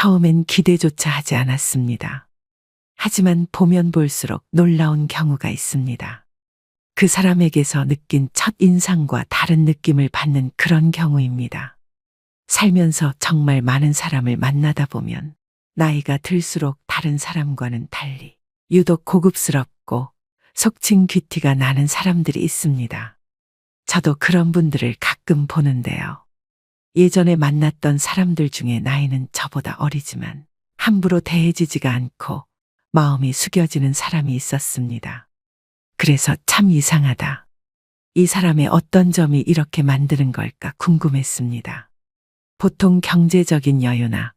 처음엔 기대조차 하지 않았습니다. 하지만 보면 볼수록 놀라운 경우가 있습니다. 그 사람에게서 느낀 첫 인상과 다른 느낌을 받는 그런 경우입니다. 살면서 정말 많은 사람을 만나다 보면 나이가 들수록 다른 사람과는 달리 유독 고급스럽고 속칭 귀티가 나는 사람들이 있습니다. 저도 그런 분들을 가끔 보는데요. 예전에 만났던 사람들 중에 나이는 저보다 어리지만 함부로 대해지지가 않고 마음이 숙여지는 사람이 있었습니다. 그래서 참 이상하다. 이 사람의 어떤 점이 이렇게 만드는 걸까 궁금했습니다. 보통 경제적인 여유나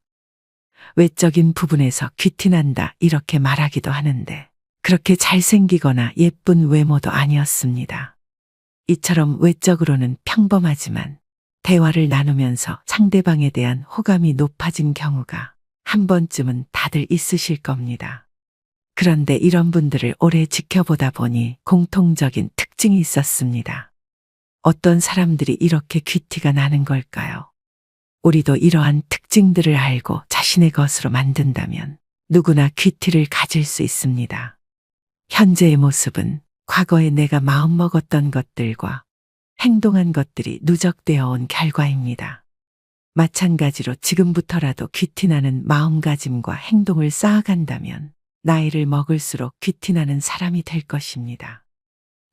외적인 부분에서 귀티난다 이렇게 말하기도 하는데 그렇게 잘생기거나 예쁜 외모도 아니었습니다. 이처럼 외적으로는 평범하지만 대화를 나누면서 상대방에 대한 호감이 높아진 경우가 한 번쯤은 다들 있으실 겁니다. 그런데 이런 분들을 오래 지켜보다 보니 공통적인 특징이 있었습니다. 어떤 사람들이 이렇게 귀티가 나는 걸까요? 우리도 이러한 특징들을 알고 자신의 것으로 만든다면 누구나 귀티를 가질 수 있습니다. 현재의 모습은 과거에 내가 마음먹었던 것들과 행동한 것들이 누적되어 온 결과입니다. 마찬가지로 지금부터라도 귀티나는 마음가짐과 행동을 쌓아간다면 나이를 먹을수록 귀티나는 사람이 될 것입니다.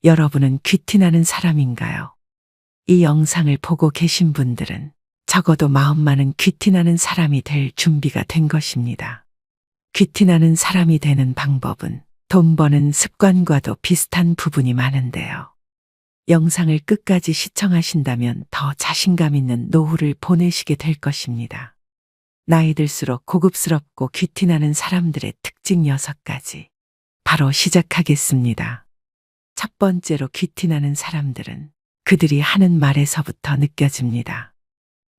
여러분은 귀티나는 사람인가요? 이 영상을 보고 계신 분들은 적어도 마음만은 귀티나는 사람이 될 준비가 된 것입니다. 귀티나는 사람이 되는 방법은 돈 버는 습관과도 비슷한 부분이 많은데요. 영상을 끝까지 시청하신다면 더 자신감 있는 노후를 보내시게 될 것입니다. 나이 들수록 고급스럽고 귀티나는 사람들의 특징 6가지. 바로 시작하겠습니다. 첫 번째로 귀티나는 사람들은 그들이 하는 말에서부터 느껴집니다.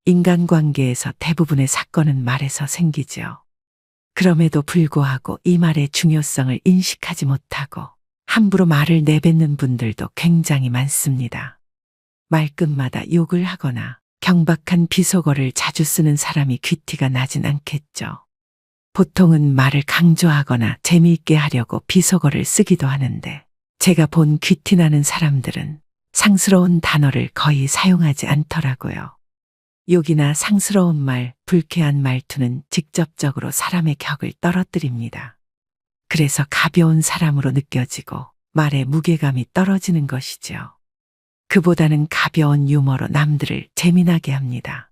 인간관계에서 대부분의 사건은 말에서 생기죠. 그럼에도 불구하고 이 말의 중요성을 인식하지 못하고 함부로 말을 내뱉는 분들도 굉장히 많습니다. 말끝마다 욕을 하거나 경박한 비속어를 자주 쓰는 사람이 귀티가 나진 않겠죠. 보통은 말을 강조하거나 재미있게 하려고 비속어를 쓰기도 하는데 제가 본 귀티나는 사람들은 상스러운 단어를 거의 사용하지 않더라고요. 욕이나 상스러운 말, 불쾌한 말투는 직접적으로 사람의 격을 떨어뜨립니다. 그래서 가벼운 사람으로 느껴지고 말의 무게감이 떨어지는 것이죠. 그보다는 가벼운 유머로 남들을 재미나게 합니다.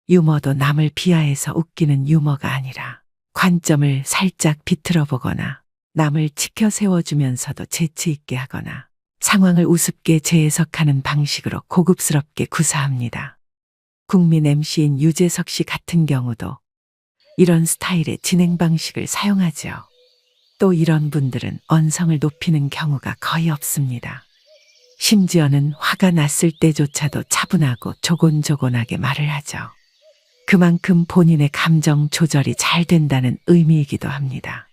유머도 남을 비하해서 웃기는 유머가 아니라 관점을 살짝 비틀어 보거나 남을 치켜 세워주면서도 재치 있게 하거나 상황을 우습게 재해석하는 방식으로 고급스럽게 구사합니다. 국민 MC인 유재석 씨 같은 경우도 이런 스타일의 진행 방식을 사용하죠. 또 이런 분들은 언성을 높이는 경우가 거의 없습니다. 심지어는 화가 났을 때조차도 차분하고 조곤조곤하게 말을 하죠. 그만큼 본인의 감정 조절이 잘 된다는 의미이기도 합니다.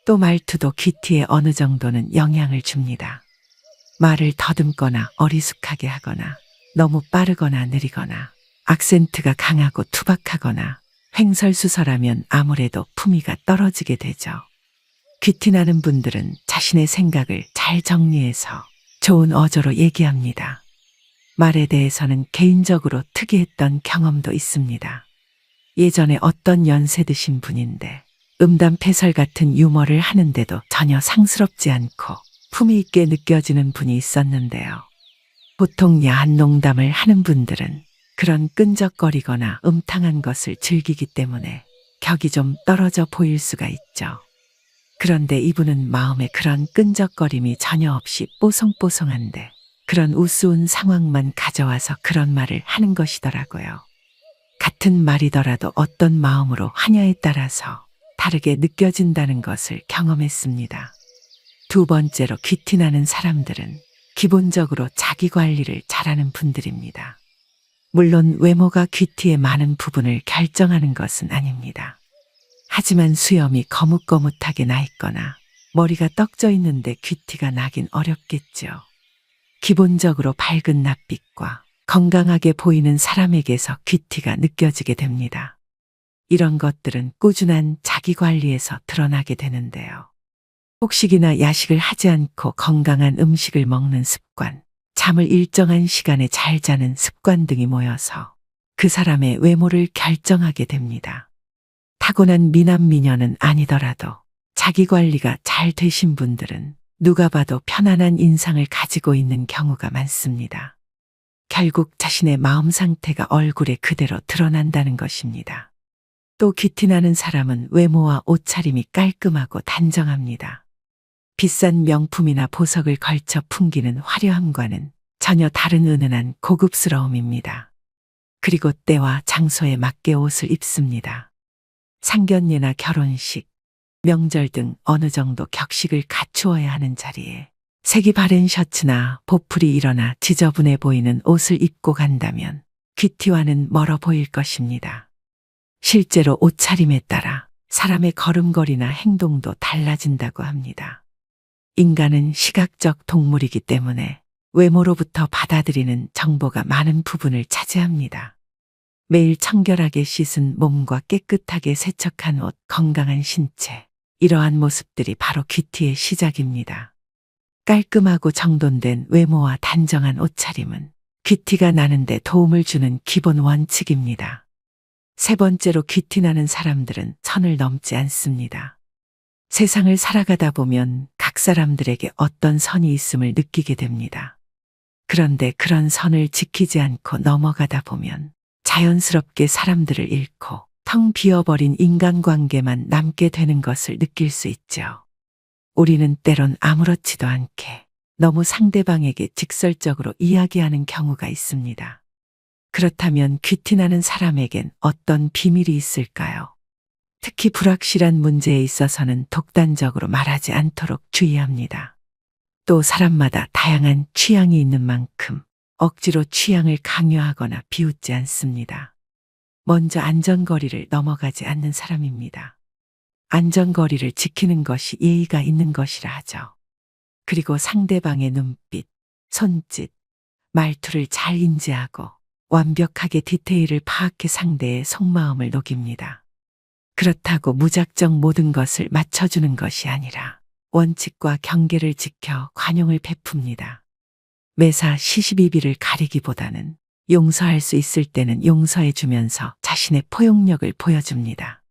또 말투도 귀티에 어느 정도는 영향을 줍니다. 말을 더듬거나 어리숙하게 하거나 너무 빠르거나 느리거나 악센트가 강하고 투박하거나 횡설수설하면 아무래도 품위가 떨어지게 되죠. 귀티나는 분들은 자신의 생각을 잘 정리해서 좋은 어조로 얘기합니다. 말에 대해서는 개인적으로 특이했던 경험도 있습니다. 예전에 어떤 연세 드신 분인데 음담패설 같은 유머를 하는데도 전혀 상스럽지 않고 품위 있게 느껴지는 분이 있었는데요. 보통 야한 농담을 하는 분들은 그런 끈적거리거나 음탕한 것을 즐기기 때문에 격이 좀 떨어져 보일 수가 있죠. 그런데 이분은 마음에 그런 끈적거림이 전혀 없이 뽀송뽀송한데 그런 우스운 상황만 가져와서 그런 말을 하는 것이더라고요. 같은 말이더라도 어떤 마음으로 하냐에 따라서 다르게 느껴진다는 것을 경험했습니다. 두 번째로 귀티나는 사람들은 기본적으로 자기 관리를 잘하는 분들입니다. 물론 외모가 귀티의 많은 부분을 결정하는 것은 아닙니다. 하지만 수염이 거뭇거뭇하게 나 있거나 머리가 떡져 있는데 귀티가 나긴 어렵겠죠. 기본적으로 밝은 낯빛과 건강하게 보이는 사람에게서 귀티가 느껴지게 됩니다. 이런 것들은 꾸준한 자기 관리에서 드러나게 되는데요. 폭식이나 야식을 하지 않고 건강한 음식을 먹는 습관, 잠을 일정한 시간에 잘 자는 습관 등이 모여서 그 사람의 외모를 결정하게 됩니다. 타고난 미남 미녀는 아니더라도 자기 관리가 잘 되신 분들은 누가 봐도 편안한 인상을 가지고 있는 경우가 많습니다. 결국 자신의 마음 상태가 얼굴에 그대로 드러난다는 것입니다. 또 귀티나는 사람은 외모와 옷차림이 깔끔하고 단정합니다. 비싼 명품이나 보석을 걸쳐 풍기는 화려함과는 전혀 다른 은은한 고급스러움입니다. 그리고 때와 장소에 맞게 옷을 입습니다. 상견례나 결혼식, 명절 등 어느 정도 격식을 갖추어야 하는 자리에 색이 바랜 셔츠나 보풀이 일어나 지저분해 보이는 옷을 입고 간다면 귀티와는 멀어 보일 것입니다. 실제로 옷차림에 따라 사람의 걸음걸이나 행동도 달라진다고 합니다. 인간은 시각적 동물이기 때문에 외모로부터 받아들이는 정보가 많은 부분을 차지합니다. 매일 청결하게 씻은 몸과 깨끗하게 세척한 옷, 건강한 신체, 이러한 모습들이 바로 귀티의 시작입니다. 깔끔하고 정돈된 외모와 단정한 옷차림은 귀티가 나는데 도움을 주는 기본 원칙입니다. 세 번째로 귀티나는 사람들은 선을 넘지 않습니다. 세상을 살아가다 보면 각 사람들에게 어떤 선이 있음을 느끼게 됩니다. 그런데 그런 선을 지키지 않고 넘어가다 보면 자연스럽게 사람들을 잃고 텅 비어버린 인간관계만 남게 되는 것을 느낄 수 있죠. 우리는 때론 아무렇지도 않게 너무 상대방에게 직설적으로 이야기하는 경우가 있습니다. 그렇다면 귀티나는 사람에겐 어떤 비밀이 있을까요? 특히 불확실한 문제에 있어서는 독단적으로 말하지 않도록 주의합니다. 또 사람마다 다양한 취향이 있는 만큼 억지로 취향을 강요하거나 비웃지 않습니다. 먼저 안전거리를 넘어가지 않는 사람입니다. 안전거리를 지키는 것이 예의가 있는 것이라 하죠. 그리고 상대방의 눈빛, 손짓, 말투를 잘 인지하고 완벽하게 디테일을 파악해 상대의 속마음을 녹입니다. 그렇다고 무작정 모든 것을 맞춰주는 것이 아니라 원칙과 경계를 지켜 관용을 베풉니다. 매사 시시비비를 가리기보다는 용서할 수 있을 때는 용서해 주면서 자신의 포용력을 보여줍니다.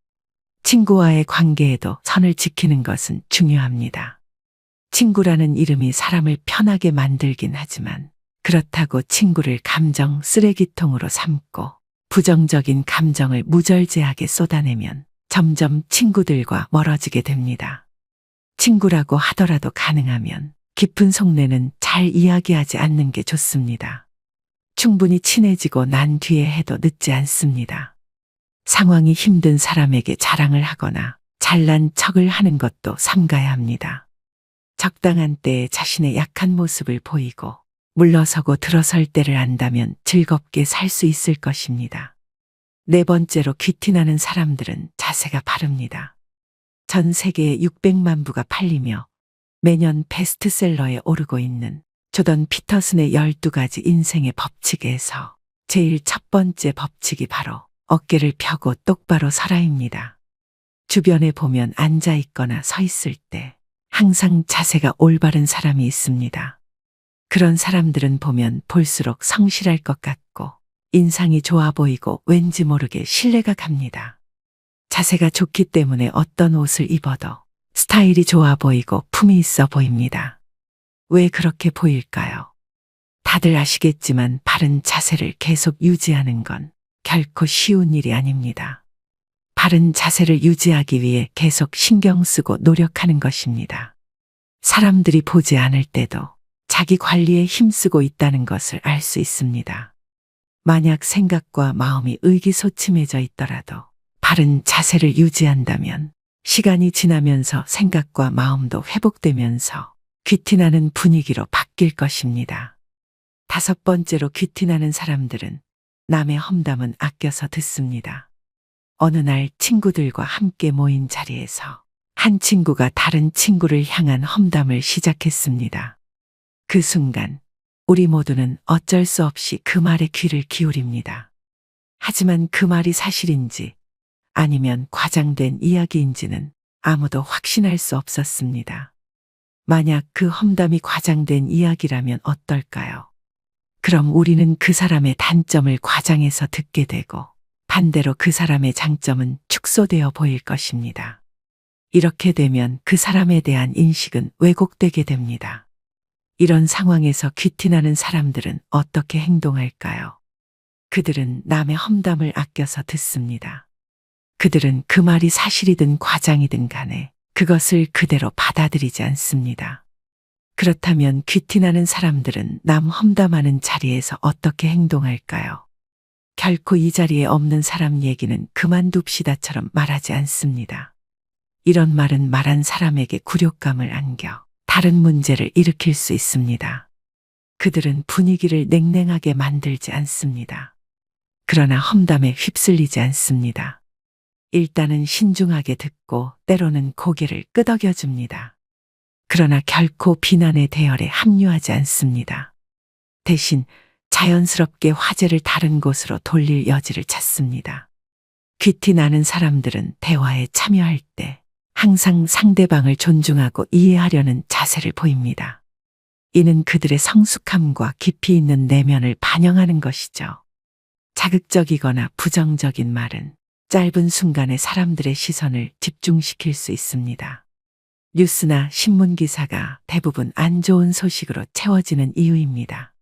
친구와의 관계에도 선을 지키는 것은 중요합니다. 친구라는 이름이 사람을 편하게 만들긴 하지만 그렇다고 친구를 감정 쓰레기통으로 삼고 부정적인 감정을 무절제하게 쏟아내면 점점 친구들과 멀어지게 됩니다. 친구라고 하더라도 가능하면 깊은 속내는 잘 이야기하지 않는 게 좋습니다. 충분히 친해지고 난 뒤에 해도 늦지 않습니다. 상황이 힘든 사람에게 자랑을 하거나 잘난 척을 하는 것도 삼가야 합니다. 적당한 때에 자신의 약한 모습을 보이고 물러서고 들어설 때를 안다면 즐겁게 살 수 있을 것입니다. 네 번째로 귀티나는 사람들은 자세가 바릅니다. 전 세계에 600만 부가 팔리며 매년 베스트셀러에 오르고 있는 조던 피터슨의 12가지 인생의 법칙에서 제일 첫 번째 법칙이 바로 어깨를 펴고 똑바로 서라입니다. 주변에 보면 앉아 있거나 서 있을 때 항상 자세가 올바른 사람이 있습니다. 그런 사람들은 보면 볼수록 성실할 것 같고 인상이 좋아 보이고 왠지 모르게 신뢰가 갑니다. 자세가 좋기 때문에 어떤 옷을 입어도 스타일이 좋아 보이고 품이 있어 보입니다. 왜 그렇게 보일까요? 다들 아시겠지만 바른 자세를 계속 유지하는 건 결코 쉬운 일이 아닙니다. 바른 자세를 유지하기 위해 계속 신경 쓰고 노력하는 것입니다. 사람들이 보지 않을 때도 자기 관리에 힘쓰고 있다는 것을 알 수 있습니다. 만약 생각과 마음이 의기소침해져 있더라도 바른 자세를 유지한다면 시간이 지나면서 생각과 마음도 회복되면서 귀티나는 분위기로 바뀔 것입니다. 다섯 번째로 귀티나는 사람들은 남의 험담은 아껴서 듣습니다. 어느 날 친구들과 함께 모인 자리에서 한 친구가 다른 친구를 향한 험담을 시작했습니다. 그 순간 우리 모두는 어쩔 수 없이 그 말에 귀를 기울입니다. 하지만 그 말이 사실인지 아니면 과장된 이야기인지는 아무도 확신할 수 없었습니다. 만약 그 험담이 과장된 이야기라면 어떨까요? 그럼 우리는 그 사람의 단점을 과장해서 듣게 되고 반대로 그 사람의 장점은 축소되어 보일 것입니다. 이렇게 되면 그 사람에 대한 인식은 왜곡되게 됩니다. 이런 상황에서 귀티나는 사람들은 어떻게 행동할까요? 그들은 남의 험담을 아껴서 듣습니다. 그들은 그 말이 사실이든 과장이든 간에 그것을 그대로 받아들이지 않습니다. 그렇다면 귀티나는 사람들은 남 험담하는 자리에서 어떻게 행동할까요? 결코 이 자리에 없는 사람 얘기는 그만둡시다처럼 말하지 않습니다. 이런 말은 말한 사람에게 굴욕감을 안겨 다른 문제를 일으킬 수 있습니다. 그들은 분위기를 냉랭하게 만들지 않습니다. 그러나 험담에 휩쓸리지 않습니다. 일단은 신중하게 듣고 때로는 고개를 끄덕여 줍니다. 그러나 결코 비난의 대열에 합류하지 않습니다. 대신 자연스럽게 화제를 다른 곳으로 돌릴 여지를 찾습니다. 귀티 나는 사람들은 대화에 참여할 때 항상 상대방을 존중하고 이해하려는 자세를 보입니다. 이는 그들의 성숙함과 깊이 있는 내면을 반영하는 것이죠. 자극적이거나 부정적인 말은 짧은 순간에 사람들의 시선을 집중시킬 수 있습니다. 뉴스나 신문 기사가 대부분 안 좋은 소식으로 채워지는 이유입니다.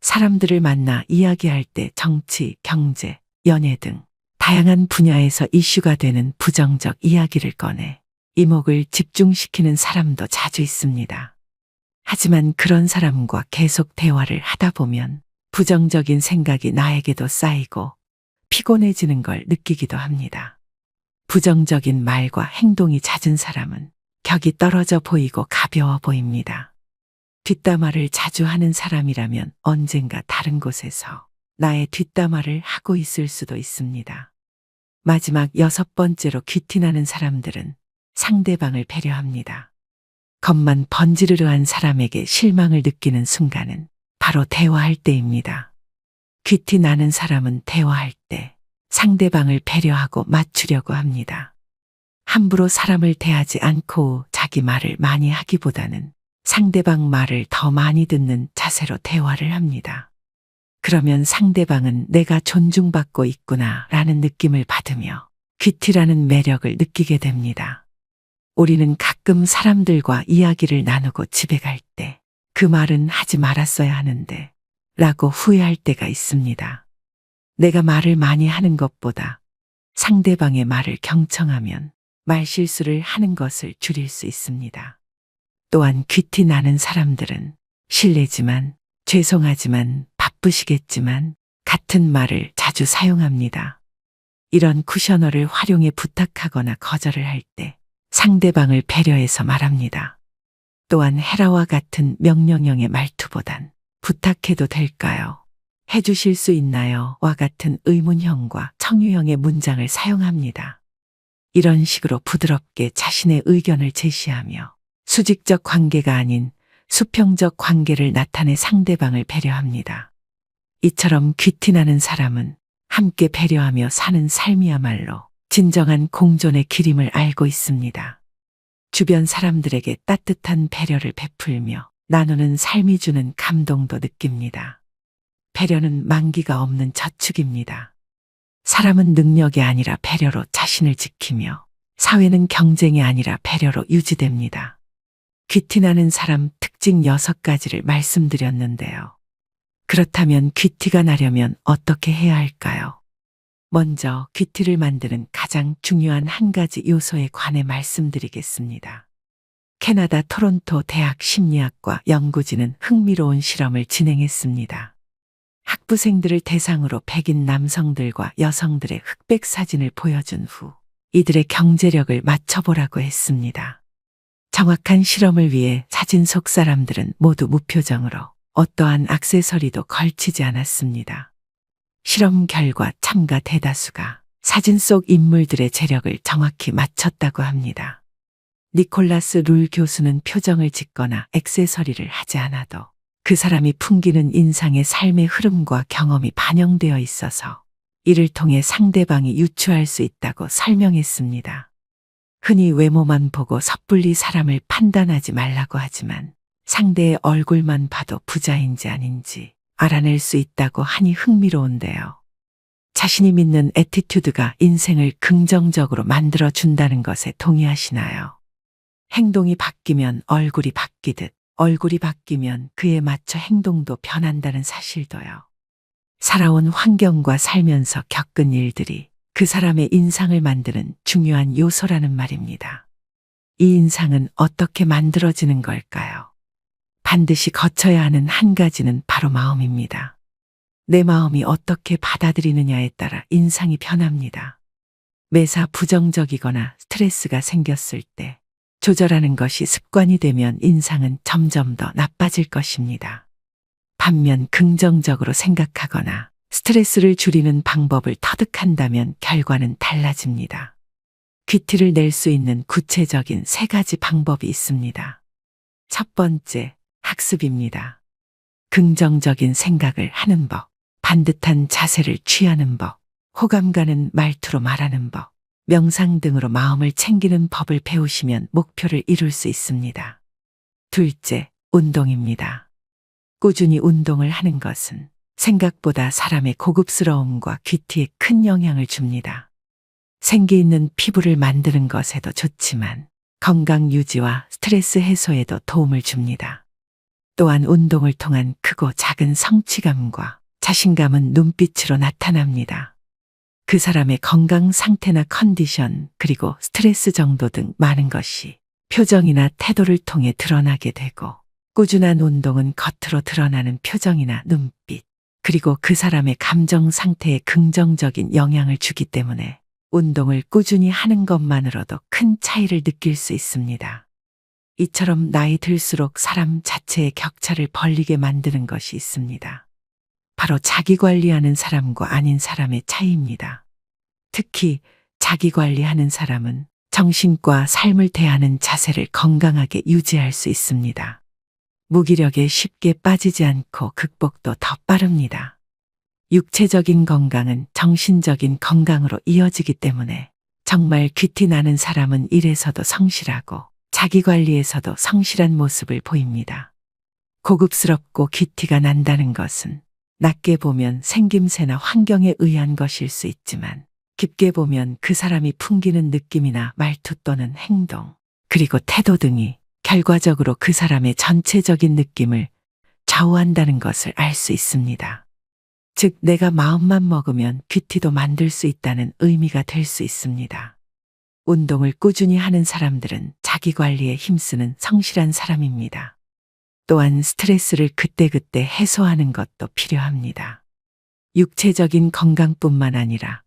사람들을 만나 이야기할 때 정치, 경제, 연예 등 다양한 분야에서 이슈가 되는 부정적 이야기를 꺼내 이목을 집중시키는 사람도 자주 있습니다. 하지만 그런 사람과 계속 대화를 하다 보면 부정적인 생각이 나에게도 쌓이고 피곤해지는 걸 느끼기도 합니다. 부정적인 말과 행동이 잦은 사람은 격이 떨어져 보이고 가벼워 보입니다. 뒷담화를 자주 하는 사람이라면 언젠가 다른 곳에서 나의 뒷담화를 하고 있을 수도 있습니다. 마지막 6번째로 귀티나는 사람들은 상대방을 배려합니다. 겉만 번지르르한 사람에게 실망을 느끼는 순간은 바로 대화할 때입니다. 귀티나는 사람은 대화할 때 상대방을 배려하고 맞추려고 합니다. 함부로 사람을 대하지 않고 자기 말을 많이 하기보다는 상대방 말을 더 많이 듣는 자세로 대화를 합니다. 그러면 상대방은 내가 존중받고 있구나 라는 느낌을 받으며 귀티라는 매력을 느끼게 됩니다. 우리는 가끔 사람들과 이야기를 나누고 집에 갈 때 그 말은 하지 말았어야 하는데 라고 후회할 때가 있습니다. 내가 말을 많이 하는 것보다 상대방의 말을 경청하면 말실수를 하는 것을 줄일 수 있습니다. 또한 귀티 나는 사람들은 실례지만 죄송하지만 바쁘시겠지만 같은 말을 자주 사용합니다. 이런 쿠셔너를 활용해 부탁하거나 거절을 할 때 상대방을 배려해서 말합니다. 또한 헤라와 같은 명령형의 말투보단 부탁해도 될까요? 해주실 수 있나요? 와 같은 의문형과 청유형의 문장을 사용합니다. 이런 식으로 부드럽게 자신의 의견을 제시하며 수직적 관계가 아닌 수평적 관계를 나타내 상대방을 배려합니다. 이처럼 귀티나는 사람은 함께 배려하며 사는 삶이야말로 진정한 공존의 길임을 알고 있습니다. 주변 사람들에게 따뜻한 배려를 베풀며 나누는 삶이 주는 감동도 느낍니다. 배려는 만기가 없는 저축입니다. 사람은 능력이 아니라 배려로 자신을 지키며 사회는 경쟁이 아니라 배려로 유지됩니다. 귀티나는 사람 특징 6가지를 말씀드렸는데요. 그렇다면 귀티가 나려면 어떻게 해야 할까요? 먼저 귀티를 만드는 가장 중요한 한 가지 요소에 관해 말씀드리겠습니다. 캐나다 토론토 대학 심리학과 연구진은 흥미로운 실험을 진행했습니다. 학부생들을 대상으로 백인 남성들과 여성들의 흑백 사진을 보여준 후 이들의 경제력을 맞춰보라고 했습니다. 정확한 실험을 위해 사진 속 사람들은 모두 무표정으로 어떠한 액세서리도 걸치지 않았습니다. 실험 결과 참가 대다수가 사진 속 인물들의 재력을 정확히 맞췄다고 합니다. 니콜라스 룰 교수는 표정을 짓거나 액세서리를 하지 않아도 그 사람이 풍기는 인상의 삶의 흐름과 경험이 반영되어 있어서 이를 통해 상대방이 유추할 수 있다고 설명했습니다. 흔히 외모만 보고 섣불리 사람을 판단하지 말라고 하지만 상대의 얼굴만 봐도 부자인지 아닌지 알아낼 수 있다고 하니 흥미로운데요. 자신이 믿는 애티튜드가 인생을 긍정적으로 만들어준다는 것에 동의하시나요? 행동이 바뀌면 얼굴이 바뀌듯 얼굴이 바뀌면 그에 맞춰 행동도 변한다는 사실도요. 살아온 환경과 살면서 겪은 일들이 그 사람의 인상을 만드는 중요한 요소라는 말입니다. 이 인상은 어떻게 만들어지는 걸까요? 반드시 거쳐야 하는 한 가지는 바로 마음입니다. 내 마음이 어떻게 받아들이느냐에 따라 인상이 변합니다. 매사 부정적이거나 스트레스가 생겼을 때 조절하는 것이 습관이 되면 인상은 점점 더 나빠질 것입니다. 반면 긍정적으로 생각하거나 스트레스를 줄이는 방법을 터득한다면 결과는 달라집니다. 퀴티를 낼 수 있는 구체적인 3가지 방법이 있습니다. 첫 번째, 학습입니다. 긍정적인 생각을 하는 법, 반듯한 자세를 취하는 법, 호감 가는 말투로 말하는 법, 명상 등으로 마음을 챙기는 법을 배우시면 목표를 이룰 수 있습니다. 둘째, 운동입니다. 꾸준히 운동을 하는 것은 생각보다 사람의 고급스러움과 귀티에 큰 영향을 줍니다. 생기 있는 피부를 만드는 것에도 좋지만 건강 유지와 스트레스 해소에도 도움을 줍니다. 또한 운동을 통한 크고 작은 성취감과 자신감은 눈빛으로 나타납니다. 그 사람의 건강 상태나 컨디션 그리고 스트레스 정도 등 많은 것이 표정이나 태도를 통해 드러나게 되고 꾸준한 운동은 겉으로 드러나는 표정이나 눈빛 그리고 그 사람의 감정 상태에 긍정적인 영향을 주기 때문에 운동을 꾸준히 하는 것만으로도 큰 차이를 느낄 수 있습니다. 이처럼 나이 들수록 사람 자체의 격차를 벌리게 만드는 것이 있습니다. 바로 자기 관리하는 사람과 아닌 사람의 차이입니다. 특히 자기 관리하는 사람은 정신과 삶을 대하는 자세를 건강하게 유지할 수 있습니다. 무기력에 쉽게 빠지지 않고 극복도 더 빠릅니다. 육체적인 건강은 정신적인 건강으로 이어지기 때문에 정말 귀티 나는 사람은 일에서도 성실하고 자기 관리에서도 성실한 모습을 보입니다. 고급스럽고 귀티가 난다는 것은 낮게 보면 생김새나 환경에 의한 것일 수 있지만 깊게 보면 그 사람이 풍기는 느낌이나 말투 또는 행동, 그리고 태도 등이 결과적으로 그 사람의 전체적인 느낌을 좌우한다는 것을 알 수 있습니다. 즉, 내가 마음만 먹으면 귀티도 만들 수 있다는 의미가 될 수 있습니다. 운동을 꾸준히 하는 사람들은 자기 관리에 힘쓰는 성실한 사람입니다. 또한 스트레스를 그때그때 해소하는 것도 필요합니다. 육체적인 건강뿐만 아니라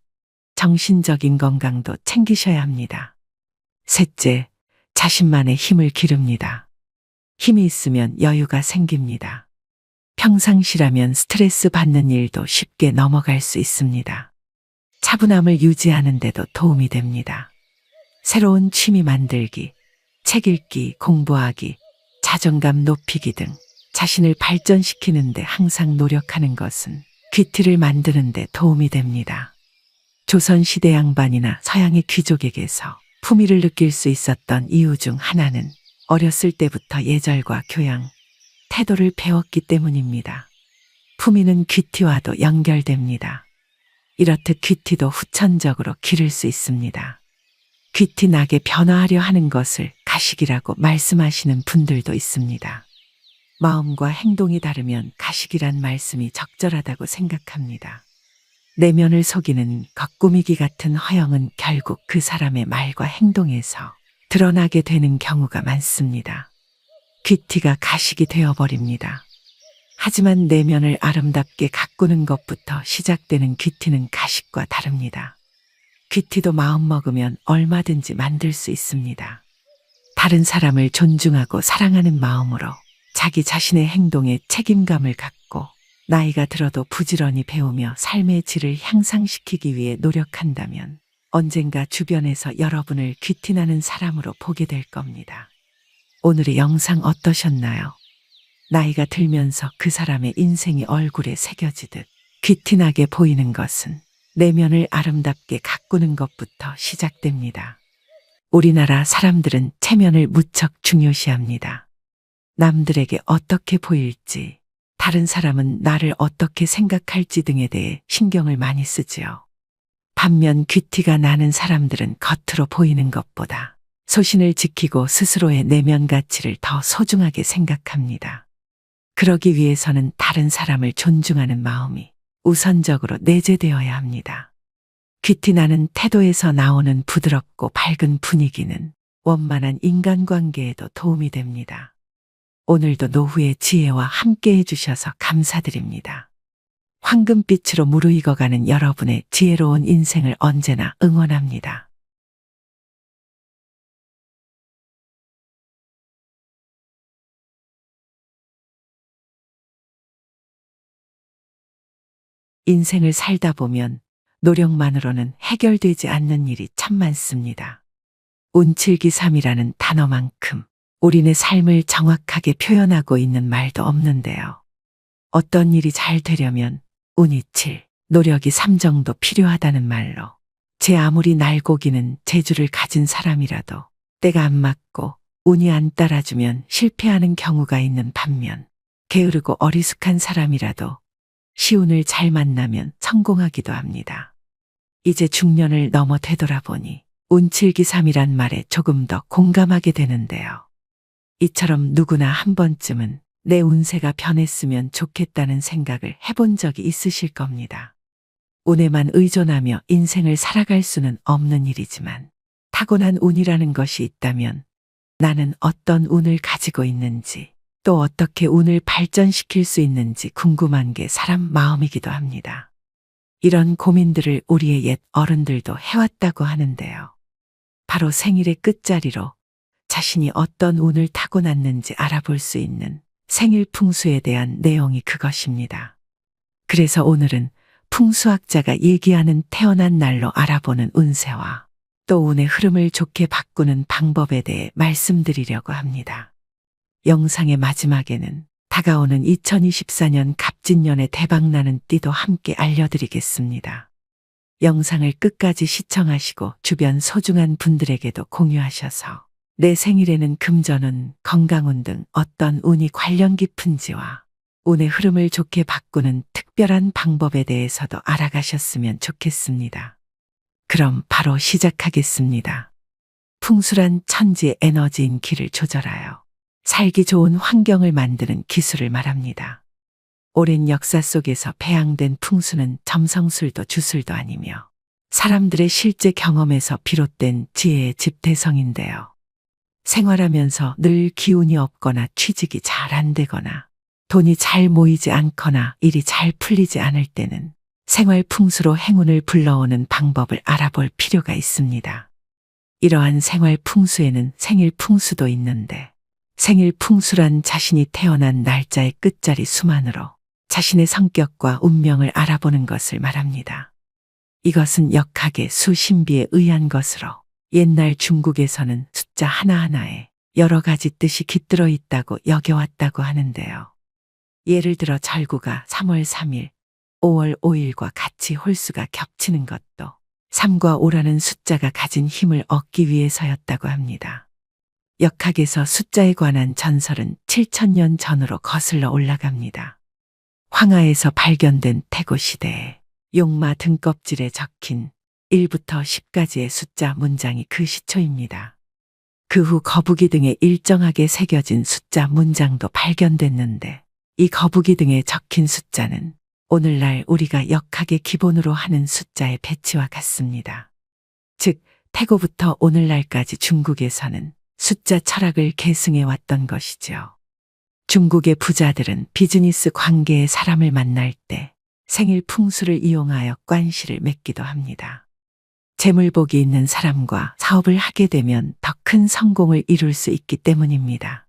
정신적인 건강도 챙기셔야 합니다. 셋째, 자신만의 힘을 기릅니다. 힘이 있으면 여유가 생깁니다. 평상시라면 스트레스 받는 일도 쉽게 넘어갈 수 있습니다. 차분함을 유지하는 데도 도움이 됩니다. 새로운 취미 만들기, 책 읽기, 공부하기, 자존감 높이기 등 자신을 발전시키는 데 항상 노력하는 것은 귀티를 만드는 데 도움이 됩니다. 조선시대 양반이나 서양의 귀족에게서 품위를 느낄 수 있었던 이유 중 하나는 어렸을 때부터 예절과 교양, 태도를 배웠기 때문입니다. 품위는 귀티와도 연결됩니다. 이렇듯 귀티도 후천적으로 기를 수 있습니다. 귀티 나게 변화하려 하는 것을 가식이라고 말씀하시는 분들도 있습니다. 마음과 행동이 다르면 가식이란 말씀이 적절하다고 생각합니다. 내면을 속이는 겉꾸미기 같은 허영은 결국 그 사람의 말과 행동에서 드러나게 되는 경우가 많습니다. 귀티가 가식이 되어버립니다. 하지만 내면을 아름답게 가꾸는 것부터 시작되는 귀티는 가식과 다릅니다. 귀티도 마음먹으면 얼마든지 만들 수 있습니다. 다른 사람을 존중하고 사랑하는 마음으로 자기 자신의 행동에 책임감을 갖고 나이가 들어도 부지런히 배우며 삶의 질을 향상시키기 위해 노력한다면 언젠가 주변에서 여러분을 귀티나는 사람으로 보게 될 겁니다. 오늘의 영상 어떠셨나요? 나이가 들면서 그 사람의 인생이 얼굴에 새겨지듯 귀티나게 보이는 것은 내면을 아름답게 가꾸는 것부터 시작됩니다. 우리나라 사람들은 체면을 무척 중요시합니다. 남들에게 어떻게 보일지, 다른 사람은 나를 어떻게 생각할지 등에 대해 신경을 많이 쓰지요. 반면 귀티가 나는 사람들은 겉으로 보이는 것보다 소신을 지키고 스스로의 내면 가치를 더 소중하게 생각합니다. 그러기 위해서는 다른 사람을 존중하는 마음이 우선적으로 내재되어야 합니다. 귀티 나는 태도에서 나오는 부드럽고 밝은 분위기는 원만한 인간관계에도 도움이 됩니다. 오늘도 노후의 지혜와 함께 해주셔서 감사드립니다. 황금빛으로 무르익어가는 여러분의 지혜로운 인생을 언제나 응원합니다. 인생을 살다 보면 노력만으로는 해결되지 않는 일이 참 많습니다. 운칠기삼이라는 단어만큼 우리네 삶을 정확하게 표현하고 있는 말도 없는데요. 어떤 일이 잘 되려면 운이 7, 노력이 3 정도 필요하다는 말로 제 아무리 날고기는 재주를 가진 사람이라도 때가 안 맞고 운이 안 따라주면 실패하는 경우가 있는 반면 게으르고 어리숙한 사람이라도 시운을 잘 만나면 성공하기도 합니다. 이제 중년을 넘어 되돌아보니 운칠기삼이란 말에 조금 더 공감하게 되는데요. 이처럼 누구나 한 번쯤은 내 운세가 변했으면 좋겠다는 생각을 해본 적이 있으실 겁니다. 운에만 의존하며 인생을 살아갈 수는 없는 일이지만 타고난 운이라는 것이 있다면 나는 어떤 운을 가지고 있는지 또 어떻게 운을 발전시킬 수 있는지 궁금한 게 사람 마음이기도 합니다. 이런 고민들을 우리의 옛 어른들도 해왔다고 하는데요. 바로 생일의 끝자리로 자신이 어떤 운을 타고났는지 알아볼 수 있는 생일 풍수에 대한 내용이 그것입니다. 그래서 오늘은 풍수학자가 얘기하는 태어난 날로 알아보는 운세와 또 운의 흐름을 좋게 바꾸는 방법에 대해 말씀드리려고 합니다. 영상의 마지막에는 다가오는 2024년 갑진년의 대박나는 띠도 함께 알려드리겠습니다. 영상을 끝까지 시청하시고 주변 소중한 분들에게도 공유하셔서 내 생일에는 금전운, 건강운 등 어떤 운이 관련 깊은지와 운의 흐름을 좋게 바꾸는 특별한 방법에 대해서도 알아가셨으면 좋겠습니다. 그럼 바로 시작하겠습니다. 풍수란 천지의 에너지인 기를 조절하여 살기 좋은 환경을 만드는 기술을 말합니다. 오랜 역사 속에서 배양된 풍수는 점성술도 주술도 아니며 사람들의 실제 경험에서 비롯된 지혜의 집대성인데요. 생활하면서 늘 기운이 없거나 취직이 잘 안 되거나 돈이 잘 모이지 않거나 일이 잘 풀리지 않을 때는 생활 풍수로 행운을 불러오는 방법을 알아볼 필요가 있습니다. 이러한 생활 풍수에는 생일 풍수도 있는데 생일 풍수란 자신이 태어난 날짜의 끝자리 수만으로 자신의 성격과 운명을 알아보는 것을 말합니다. 이것은 역학의 수신비에 의한 것으로 옛날 중국에서는 숫자 하나하나에 여러 가지 뜻이 깃들어 있다고 여겨왔다고 하는데요. 예를 들어 절구가 3월 3일, 5월 5일과 같이 홀수가 겹치는 것도 3과 5라는 숫자가 가진 힘을 얻기 위해서였다고 합니다. 역학에서 숫자에 관한 전설은 7000년 전으로 거슬러 올라갑니다. 황하에서 발견된 태고 시대에 용마 등껍질에 적힌 1부터 10까지의 숫자 문장이 그 시초입니다. 그 후 거북이 등에 일정하게 새겨진 숫자 문장도 발견됐는데 이 거북이 등에 적힌 숫자는 오늘날 우리가 역학의 기본으로 하는 숫자의 배치와 같습니다. 즉, 태고부터 오늘날까지 중국에서는 숫자 철학을 계승해 왔던 것이죠. 중국의 부자들은 비즈니스 관계의 사람을 만날 때 생일 풍수를 이용하여 관시를 맺기도 합니다. 재물복이 있는 사람과 사업을 하게 되면 더 큰 성공을 이룰 수 있기 때문입니다.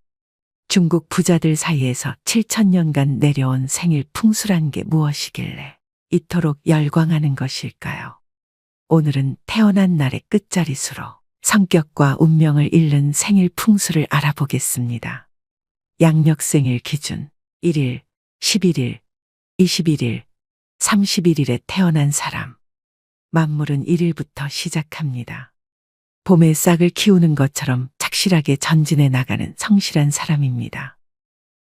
중국 부자들 사이에서 7000년간 내려온 생일 풍수란 게 무엇이길래 이토록 열광하는 것일까요? 오늘은 태어난 날의 끝자리 수로 성격과 운명을 잃는 생일 풍수를 알아보겠습니다. 양력생일 기준 1일, 11일, 21일, 31일에 태어난 사람. 만물은 1일부터 시작합니다. 봄에 싹을 키우는 것처럼 착실하게 전진해 나가는 성실한 사람입니다.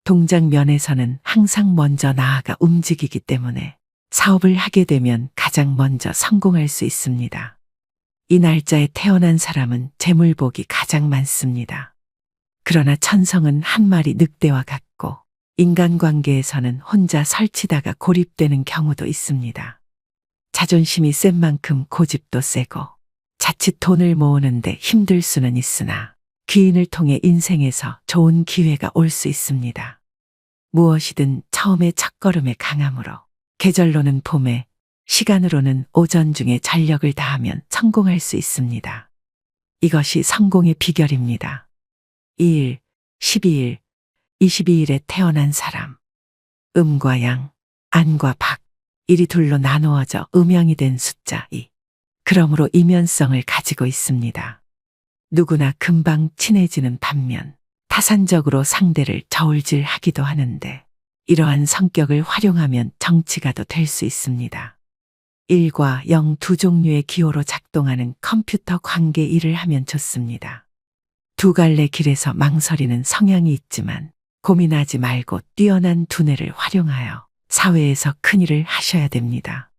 동작 면에서는 항상 먼저 나아가 움직이기 때문에 사업을 하게 되면 가장 먼저 성공할 수 있습니다. 이 날짜에 태어난 사람은 재물복이 가장 많습니다. 그러나 천성은 한 마리 늑대와 같고 인간관계에서는 혼자 설치다가 고립되는 경우도 있습니다. 자존심이 센 만큼 고집도 세고 자칫 돈을 모으는데 힘들 수는 있으나 귀인을 통해 인생에서 좋은 기회가 올 수 있습니다. 무엇이든 처음의 첫걸음에 강함으로 계절로는 봄에, 시간으로는 오전 중에 전력을 다하면 성공할 수 있습니다. 이것이 성공의 비결입니다. 2일, 12일, 22일에 태어난 사람. 음과 양, 안과 박, 일이 둘로 나누어져 음양이 된 숫자 2. 그러므로 이면성을 가지고 있습니다. 누구나 금방 친해지는 반면 타산적으로 상대를 저울질하기도 하는데 이러한 성격을 활용하면 정치가도 될 수 있습니다. 1과 0 두 종류의 기호로 작동하는 컴퓨터 관계 일을 하면 좋습니다. 두 갈래 길에서 망설이는 성향이 있지만 고민하지 말고 뛰어난 두뇌를 활용하여 사회에서 큰일을 하셔야 됩니다.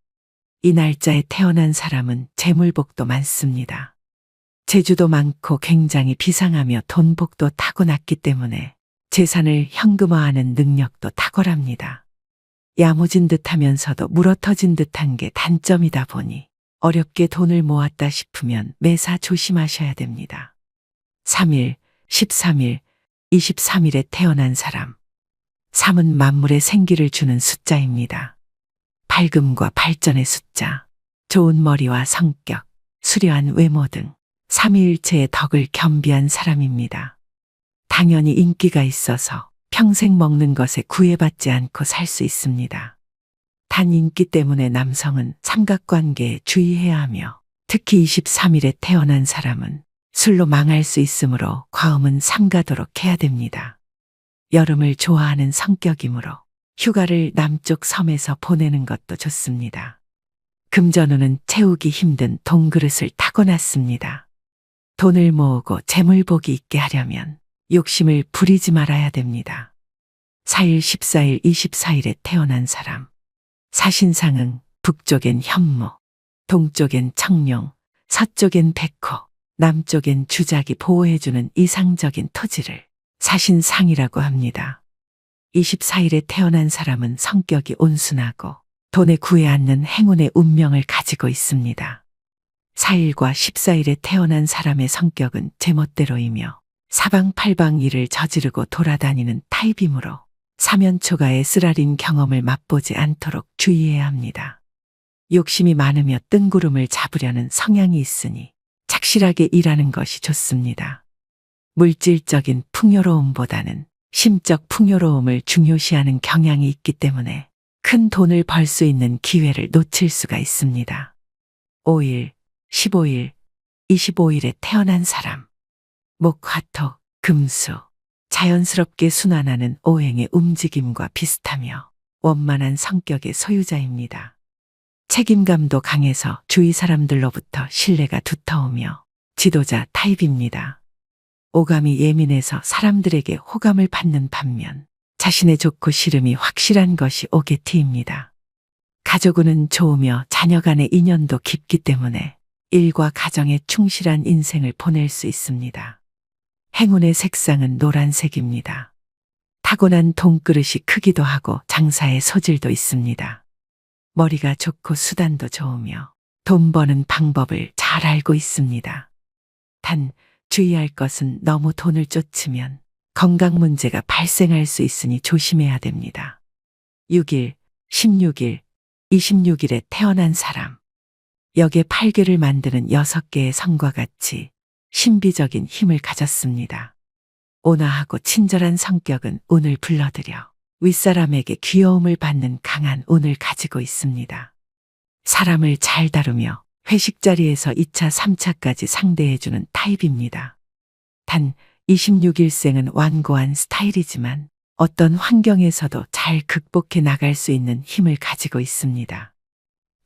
이 날짜에 태어난 사람은 재물복도 많습니다. 재주도 많고 굉장히 비상하며 돈복도 타고났기 때문에 재산을 현금화하는 능력도 탁월합니다. 야무진 듯하면서도 물어터진 듯한 게 단점이다 보니 어렵게 돈을 모았다 싶으면 매사 조심하셔야 됩니다. 3일, 13일, 23일에 태어난 사람. 3은 만물에 생기를 주는 숫자입니다. 밝음과 발전의 숫자, 좋은 머리와 성격, 수려한 외모 등 삼위일체의 덕을 겸비한 사람입니다. 당연히 인기가 있어서 평생 먹는 것에 구애받지 않고 살 수 있습니다. 단 인기 때문에 남성은 삼각관계에 주의해야 하며 특히 23일에 태어난 사람은 술로 망할 수 있으므로 과음은 삼가도록 해야 됩니다. 여름을 좋아하는 성격이므로 휴가를 남쪽 섬에서 보내는 것도 좋습니다. 금전운은 채우기 힘든 돈그릇을 타고났습니다. 돈을 모으고 재물복이 있게 하려면 욕심을 부리지 말아야 됩니다. 4일, 14일, 24일에 태어난 사람. 사신상은 북쪽엔 현무, 동쪽엔 청룡, 서쪽엔 백호, 남쪽엔 주작이 보호해주는 이상적인 토지를 사신상이라고 합니다. 24일에 태어난 사람은 성격이 온순하고 돈에 구애 않는 행운의 운명을 가지고 있습니다. 4일과 14일에 태어난 사람의 성격은 제멋대로이며 사방팔방 일을 저지르고 돌아다니는 타입이므로 사면초가의 쓰라린 경험을 맛보지 않도록 주의해야 합니다. 욕심이 많으며 뜬구름을 잡으려는 성향이 있으니 착실하게 일하는 것이 좋습니다. 물질적인 풍요로움보다는 심적 풍요로움을 중요시하는 경향이 있기 때문에 큰 돈을 벌 수 있는 기회를 놓칠 수가 있습니다. 5일, 15일, 25일에 태어난 사람. 목화토, 금수, 자연스럽게 순환하는 오행의 움직임과 비슷하며 원만한 성격의 소유자입니다. 책임감도 강해서 주위 사람들로부터 신뢰가 두터우며 지도자 타입입니다. 오감이 예민해서 사람들에게 호감을 받는 반면 자신의 좋고 싫음이 확실한 것이 오게티입니다. 가족운은 좋으며 자녀 간의 인연도 깊기 때문에 일과 가정에 충실한 인생을 보낼 수 있습니다. 행운의 색상은 노란색입니다. 타고난 돈그릇이 크기도 하고 장사의 소질도 있습니다. 머리가 좋고 수단도 좋으며 돈 버는 방법을 잘 알고 있습니다. 단 주의할 것은 너무 돈을 쫓으면 건강 문제가 발생할 수 있으니 조심해야 됩니다. 6일, 16일, 26일에 태어난 사람. 역의 8개를 만드는 6개의 성과 같이 신비적인 힘을 가졌습니다. 온화하고 친절한 성격은 운을 불러들여 윗사람에게 귀여움을 받는 강한 운을 가지고 있습니다. 사람을 잘 다루며 회식 자리에서 2차, 3차까지 상대해주는 타입입니다. 단 26일생은 완고한 스타일이지만 어떤 환경에서도 잘 극복해 나갈 수 있는 힘을 가지고 있습니다.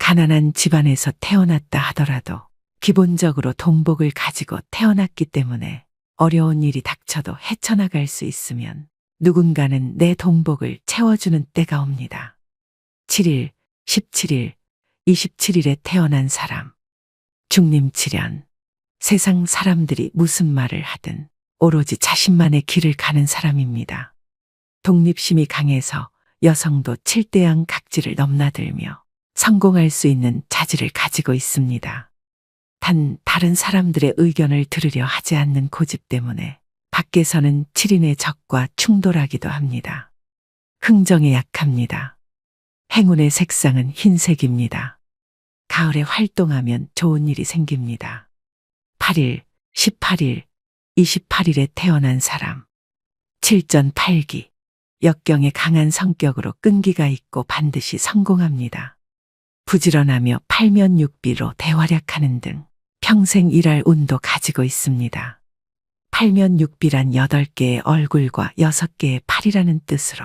가난한 집안에서 태어났다 하더라도 기본적으로 동복을 가지고 태어났기 때문에 어려운 일이 닥쳐도 헤쳐나갈 수 있으면 누군가는 내 동복을 채워주는 때가 옵니다. 7일, 17일, 27일에 태어난 사람. 중림칠연. 세상 사람들이 무슨 말을 하든 오로지 자신만의 길을 가는 사람입니다. 독립심이 강해서 여성도 칠대양 각지를 넘나들며 성공할 수 있는 자질을 가지고 있습니다. 단 다른 사람들의 의견을 들으려 하지 않는 고집 때문에 밖에서는 7인의 적과 충돌하기도 합니다. 흥정에 약합니다. 행운의 색상은 흰색입니다. 가을에 활동하면 좋은 일이 생깁니다. 8일, 18일, 28일에 태어난 사람. 칠전팔기. 역경에 강한 성격으로 끈기가 있고 반드시 성공합니다. 부지런하며 팔면육비로 대활약하는 등 평생 일할 운도 가지고 있습니다. 팔면육비란 8개의 얼굴과 6개의 팔이라는 뜻으로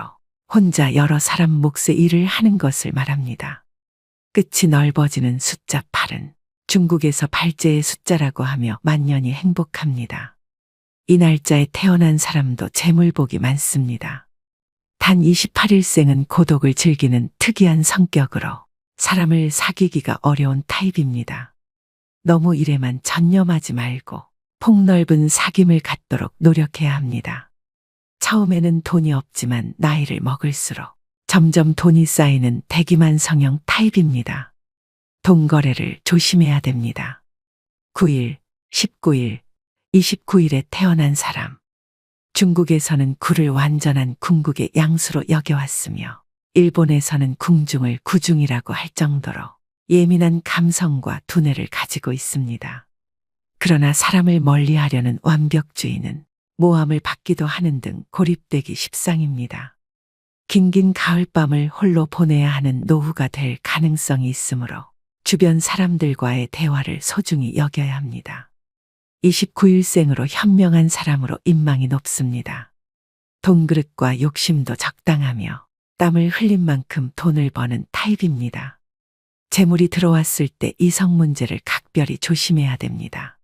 혼자 여러 사람 몫의 일을 하는 것을 말합니다. 끝이 넓어지는 숫자 8은 중국에서 발제의 숫자라고 하며 만년이 행복합니다. 이 날짜에 태어난 사람도 재물복이 많습니다. 단 28일생은 고독을 즐기는 특이한 성격으로 사람을 사귀기가 어려운 타입입니다. 너무 일에만 전념하지 말고 폭넓은 사귐을 갖도록 노력해야 합니다. 처음에는 돈이 없지만 나이를 먹을수록 점점 돈이 쌓이는 대기만 성형 타입입니다. 돈거래를 조심해야 됩니다. 9일, 19일, 29일에 태어난 사람. 중국에서는 굴을 완전한 궁극의 양수로 여겨왔으며 일본에서는 궁중을 구중이라고 할 정도로 예민한 감성과 두뇌를 가지고 있습니다. 그러나 사람을 멀리하려는 완벽주의는 모함을 받기도 하는 등 고립되기 십상입니다. 긴긴 가을밤을 홀로 보내야 하는 노후가 될 가능성이 있으므로 주변 사람들과의 대화를 소중히 여겨야 합니다. 29일생으로 현명한 사람으로 인망이 높습니다. 돈그릇과 욕심도 적당하며 땀을 흘린 만큼 돈을 버는 타입입니다. 재물이 들어왔을 때 이성 문제를 각별히 조심해야 됩니다.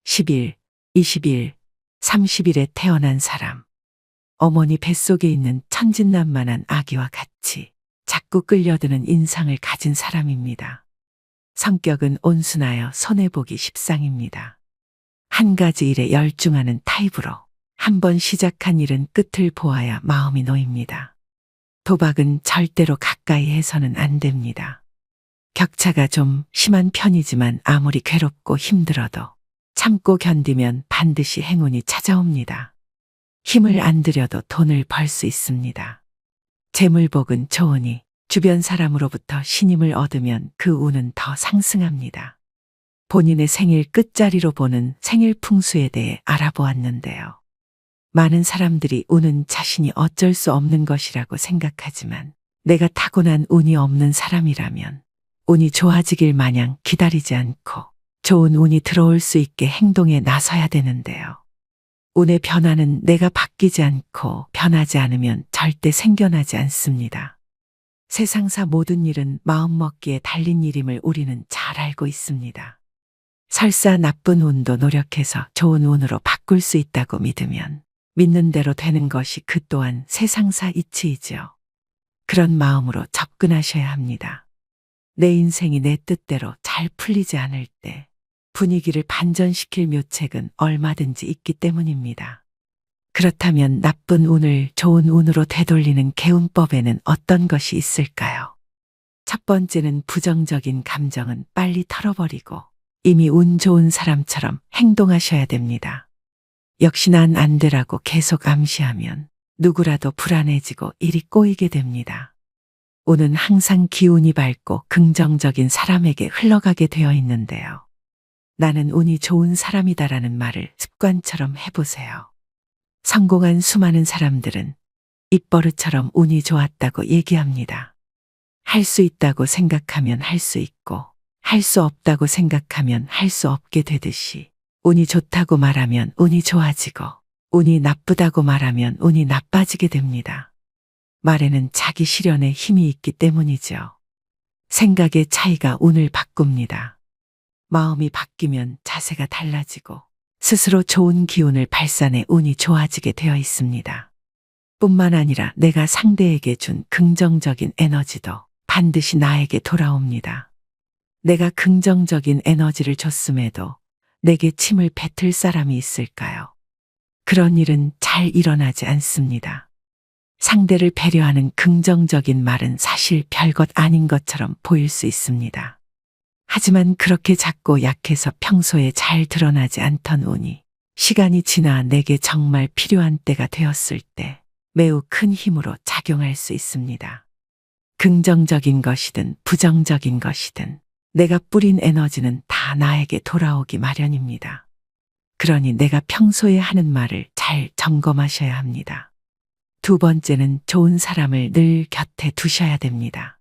10일, 20일, 30일에 태어난 사람. 어머니 뱃속에 있는 천진난만한 아기와 같이 자꾸 끌려드는 인상을 가진 사람입니다. 성격은 온순하여 손해보기 십상입니다. 한 가지 일에 열중하는 타입으로 한번 시작한 일은 끝을 보아야 마음이 놓입니다. 도박은 절대로 가까이 해서는 안 됩니다. 격차가 좀 심한 편이지만 아무리 괴롭고 힘들어도 참고 견디면 반드시 행운이 찾아옵니다. 힘을 안 들여도 돈을 벌 수 있습니다. 재물복은 좋으니 주변 사람으로부터 신임을 얻으면 그 운은 더 상승합니다. 본인의 생일 끝자리로 보는 생일 풍수에 대해 알아보았는데요. 많은 사람들이 운은 자신이 어쩔 수 없는 것이라고 생각하지만 내가 타고난 운이 없는 사람이라면 운이 좋아지길 마냥 기다리지 않고 좋은 운이 들어올 수 있게 행동에 나서야 되는데요. 운의 변화는 내가 바뀌지 않고 변하지 않으면 절대 생겨나지 않습니다. 세상사 모든 일은 마음먹기에 달린 일임을 우리는 잘 알고 있습니다. 설사 나쁜 운도 노력해서 좋은 운으로 바꿀 수 있다고 믿으면 믿는 대로 되는 것이 그 또한 세상사 이치이지요. 그런 마음으로 접근하셔야 합니다. 내 인생이 내 뜻대로 잘 풀리지 않을 때 분위기를 반전시킬 묘책은 얼마든지 있기 때문입니다. 그렇다면 나쁜 운을 좋은 운으로 되돌리는 개운법에는 어떤 것이 있을까요? 첫 번째는 부정적인 감정은 빨리 털어버리고 이미 운 좋은 사람처럼 행동하셔야 됩니다. 역시 난 안 되라고 계속 암시하면 누구라도 불안해지고 일이 꼬이게 됩니다. 운은 항상 기운이 밝고 긍정적인 사람에게 흘러가게 되어 있는데요. 나는 운이 좋은 사람이다라는 말을 습관처럼 해보세요. 성공한 수많은 사람들은 입버릇처럼 운이 좋았다고 얘기합니다. 할 수 있다고 생각하면 할 수 있고 할 수 없다고 생각하면 할 수 없게 되듯이 운이 좋다고 말하면 운이 좋아지고 운이 나쁘다고 말하면 운이 나빠지게 됩니다. 말에는 자기 실현에 힘이 있기 때문이죠. 생각의 차이가 운을 바꿉니다. 마음이 바뀌면 자세가 달라지고 스스로 좋은 기운을 발산해 운이 좋아지게 되어 있습니다. 뿐만 아니라 내가 상대에게 준 긍정적인 에너지도 반드시 나에게 돌아옵니다. 내가 긍정적인 에너지를 줬음에도 내게 침을 뱉을 사람이 있을까요? 그런 일은 잘 일어나지 않습니다. 상대를 배려하는 긍정적인 말은 사실 별것 아닌 것처럼 보일 수 있습니다. 하지만 그렇게 작고 약해서 평소에 잘 드러나지 않던 운이 시간이 지나 내게 정말 필요한 때가 되었을 때 매우 큰 힘으로 작용할 수 있습니다. 긍정적인 것이든 부정적인 것이든 내가 뿌린 에너지는 다 나에게 돌아오기 마련입니다. 그러니 내가 평소에 하는 말을 잘 점검하셔야 합니다. 두 번째는 좋은 사람을 늘 곁에 두셔야 됩니다.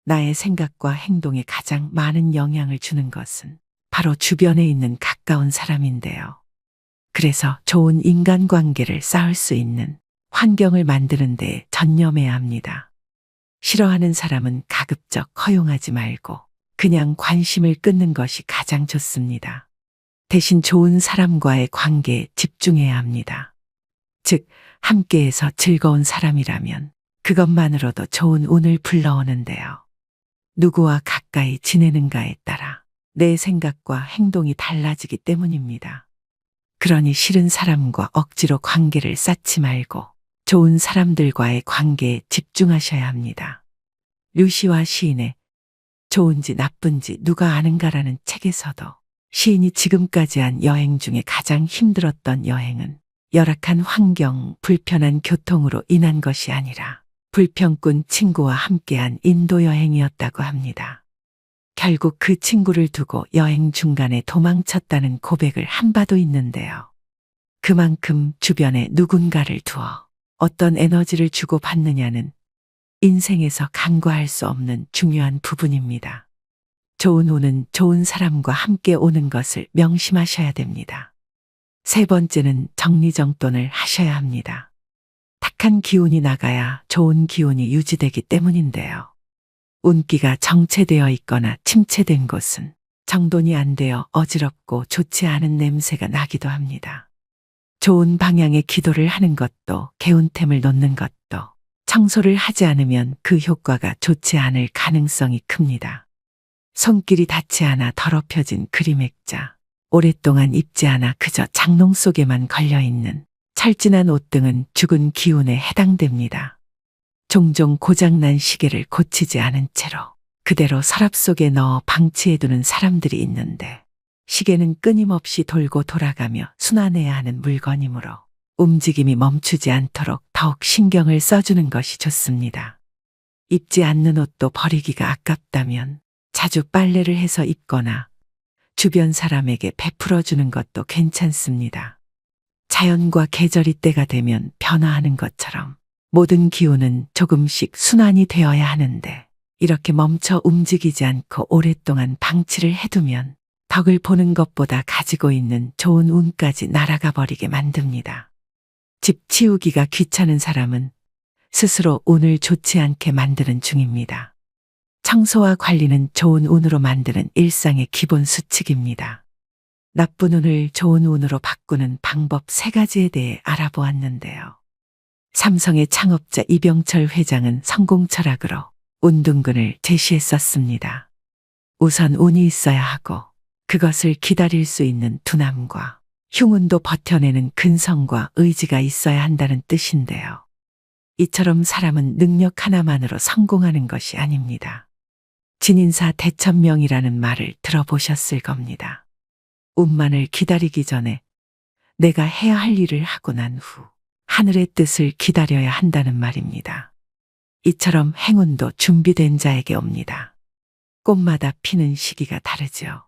나의 생각과 행동에 가장 많은 영향을 주는 것은 바로 주변에 있는 가까운 사람인데요. 그래서 좋은 인간관계를 쌓을 수 있는 환경을 만드는 데 전념해야 합니다. 싫어하는 사람은 가급적 허용하지 말고 그냥 관심을 끊는 것이 가장 좋습니다. 대신 좋은 사람과의 관계에 집중해야 합니다. 즉, 함께해서 즐거운 사람이라면 그것만으로도 좋은 운을 불러오는데요. 누구와 가까이 지내는가에 따라 내 생각과 행동이 달라지기 때문입니다. 그러니 싫은 사람과 억지로 관계를 쌓지 말고 좋은 사람들과의 관계에 집중하셔야 합니다. 류시와 시인의 좋은지 나쁜지 누가 아는가라는 책에서도 시인이 지금까지 한 여행 중에 가장 힘들었던 여행은 열악한 환경, 불편한 교통으로 인한 것이 아니라 불평꾼 친구와 함께한 인도 여행이었다고 합니다. 결국 그 친구를 두고 여행 중간에 도망쳤다는 고백을 한 바도 있는데요. 그만큼 주변에 누군가를 두어 어떤 에너지를 주고받느냐는 인생에서 간과할 수 없는 중요한 부분입니다. 좋은 운은 좋은 사람과 함께 오는 것을 명심하셔야 됩니다. 세 번째는 정리정돈을 하셔야 합니다. 탁한 기운이 나가야 좋은 기운이 유지되기 때문인데요. 운기가 정체되어 있거나 침체된 곳은 정돈이 안 되어 어지럽고 좋지 않은 냄새가 나기도 합니다. 좋은 방향의 기도를 하는 것도 개운템을 놓는 것도 청소를 하지 않으면 그 효과가 좋지 않을 가능성이 큽니다. 손길이 닿지 않아 더럽혀진 그림액자, 오랫동안 입지 않아 그저 장롱 속에만 걸려있는 철진한 옷 등은 죽은 기운에 해당됩니다. 종종 고장난 시계를 고치지 않은 채로 그대로 서랍 속에 넣어 방치해두는 사람들이 있는데 시계는 끊임없이 돌고 돌아가며 순환해야 하는 물건이므로 움직임이 멈추지 않도록 더욱 신경을 써주는 것이 좋습니다. 입지 않는 옷도 버리기가 아깝다면 자주 빨래를 해서 입거나 주변 사람에게 베풀어주는 것도 괜찮습니다. 자연과 계절이 때가 되면 변화하는 것처럼 모든 기운은 조금씩 순환이 되어야 하는데 이렇게 멈춰 움직이지 않고 오랫동안 방치를 해두면 덕을 보는 것보다 가지고 있는 좋은 운까지 날아가 버리게 만듭니다. 집 치우기가 귀찮은 사람은 스스로 운을 좋지 않게 만드는 중입니다. 청소와 관리는 좋은 운으로 만드는 일상의 기본 수칙입니다. 나쁜 운을 좋은 운으로 바꾸는 방법 3가지에 대해 알아보았는데요. 삼성의 창업자 이병철 회장은 성공 철학으로 운둔근을 제시했었습니다. 우선 운이 있어야 하고 그것을 기다릴 수 있는 둔함과 흉운도 버텨내는 근성과 의지가 있어야 한다는 뜻인데요. 이처럼 사람은 능력 하나만으로 성공하는 것이 아닙니다. 진인사 대천명이라는 말을 들어보셨을 겁니다. 운만을 기다리기 전에 내가 해야 할 일을 하고 난 후 하늘의 뜻을 기다려야 한다는 말입니다. 이처럼 행운도 준비된 자에게 옵니다. 꽃마다 피는 시기가 다르죠.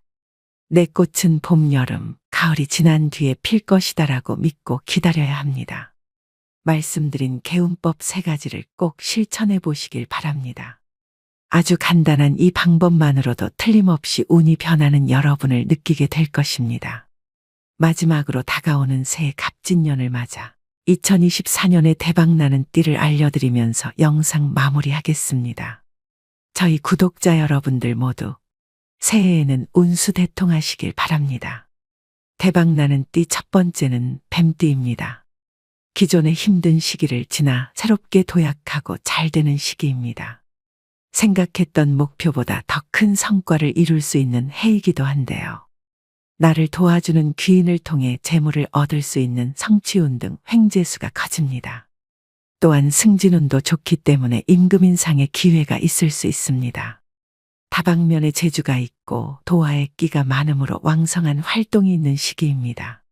내 꽃은 봄, 여름, 가을이 지난 뒤에 필 것이다라고 믿고 기다려야 합니다. 말씀드린 개운법 3가지를 꼭 실천해 보시길 바랍니다. 아주 간단한 이 방법만으로도 틀림없이 운이 변하는 여러분을 느끼게 될 것입니다. 마지막으로 다가오는 새해 갑진년을 맞아 2024년에 대박나는 띠를 알려드리면서 영상 마무리하겠습니다. 저희 구독자 여러분들 모두 새해에는 운수대통하시길 바랍니다. 대박나는 띠 첫 번째는 뱀띠입니다. 기존의 힘든 시기를 지나 새롭게 도약하고 잘 되는 시기입니다. 생각했던 목표보다 더 큰 성과를 이룰 수 있는 해이기도 한데요. 나를 도와주는 귀인을 통해 재물을 얻을 수 있는 성취운 등 횡재수가 커집니다. 또한 승진운도 좋기 때문에 임금 인상의 기회가 있을 수 있습니다. 다방면에 재주가 있고 도화의 끼가 많으므로 왕성한 활동이 있는 시기입니다.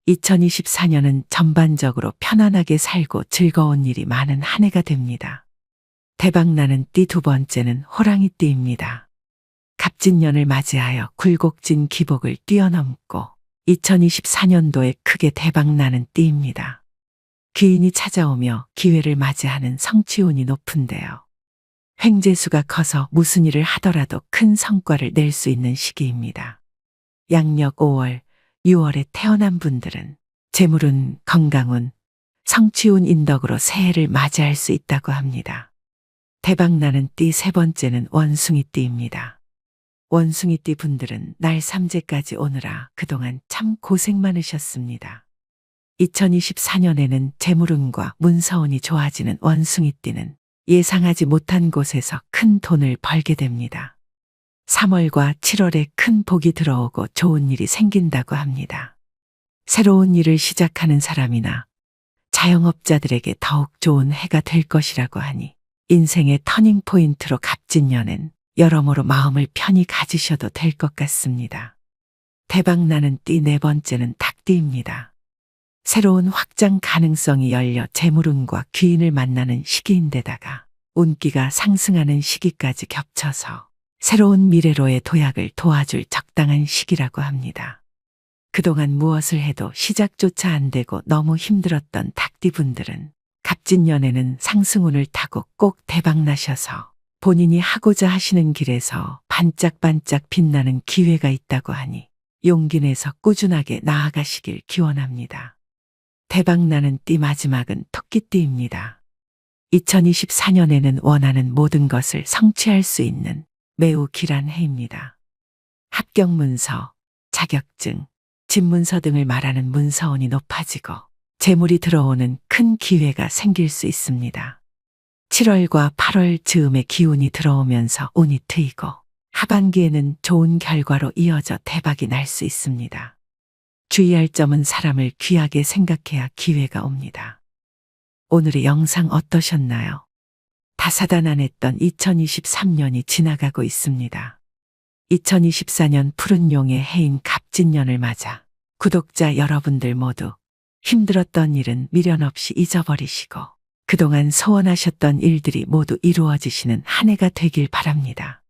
2024년은 전반적으로 편안하게 살고 즐거운 일이 많은 한 해가 됩니다. 대박나는 띠 두 번째는 호랑이띠입니다. 갑진년을 맞이하여 굴곡진 기복을 뛰어넘고 2024년도에 크게 대박나는 띠입니다. 귀인이 찾아오며 기회를 맞이하는 성취운이 높은데요. 횡재수가 커서 무슨 일을 하더라도 큰 성과를 낼 수 있는 시기입니다. 양력 5월, 6월에 태어난 분들은 재물운, 건강운, 성취운 인덕으로 새해를 맞이할 수 있다고 합니다. 대박나는 띠 세 번째는 원숭이띠입니다. 원숭이띠 분들은 날 삼재까지 오느라 그동안 참 고생 많으셨습니다. 2024년에는 재물운과 문서운이 좋아지는 원숭이띠는 예상하지 못한 곳에서 큰 돈을 벌게 됩니다. 3월과 7월에 큰 복이 들어오고 좋은 일이 생긴다고 합니다. 새로운 일을 시작하는 사람이나 자영업자들에게 더욱 좋은 해가 될 것이라고 하니 인생의 터닝포인트로 갑진년엔 여러모로 마음을 편히 가지셔도 될 것 같습니다. 대박나는 띠 네 번째는 닭띠입니다. 새로운 확장 가능성이 열려 재물운과 귀인을 만나는 시기인데다가 운기가 상승하는 시기까지 겹쳐서 새로운 미래로의 도약을 도와줄 적당한 시기라고 합니다. 그동안 무엇을 해도 시작조차 안 되고 너무 힘들었던 닭띠분들은 갑진년에는 상승운을 타고 꼭 대박나셔서 본인이 하고자 하시는 길에서 반짝반짝 빛나는 기회가 있다고 하니 용기 내서 꾸준하게 나아가시길 기원합니다. 대박나는 띠 마지막은 토끼띠입니다. 2024년에는 원하는 모든 것을 성취할 수 있는 매우 길한 해입니다. 합격문서, 자격증, 집문서 등을 말하는 문서운이 높아지고 재물이 들어오는 큰 기회가 생길 수 있습니다. 7월과 8월 즈음에 기운이 들어오면서 운이 트이고 하반기에는 좋은 결과로 이어져 대박이 날 수 있습니다. 주의할 점은 사람을 귀하게 생각해야 기회가 옵니다. 오늘의 영상 어떠셨나요? 다사다난했던 2023년이 지나가고 있습니다. 2024년 푸른 용의 해인 갑진년을 맞아 구독자 여러분들 모두 힘들었던 일은 미련 없이 잊어버리시고 그동안 소원하셨던 일들이 모두 이루어지시는 한 해가 되길 바랍니다.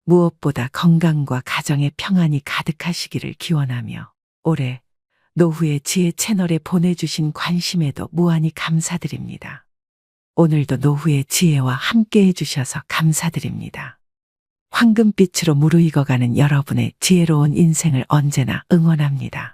무엇보다 건강과 가정의 평안이 가득하시기를 기원하며 올해 노후의 지혜 채널에 보내주신 관심에도 무한히 감사드립니다. 오늘도 노후의 지혜와 함께 해주셔서 감사드립니다. 황금빛으로 무르익어가는 여러분의 지혜로운 인생을 언제나 응원합니다.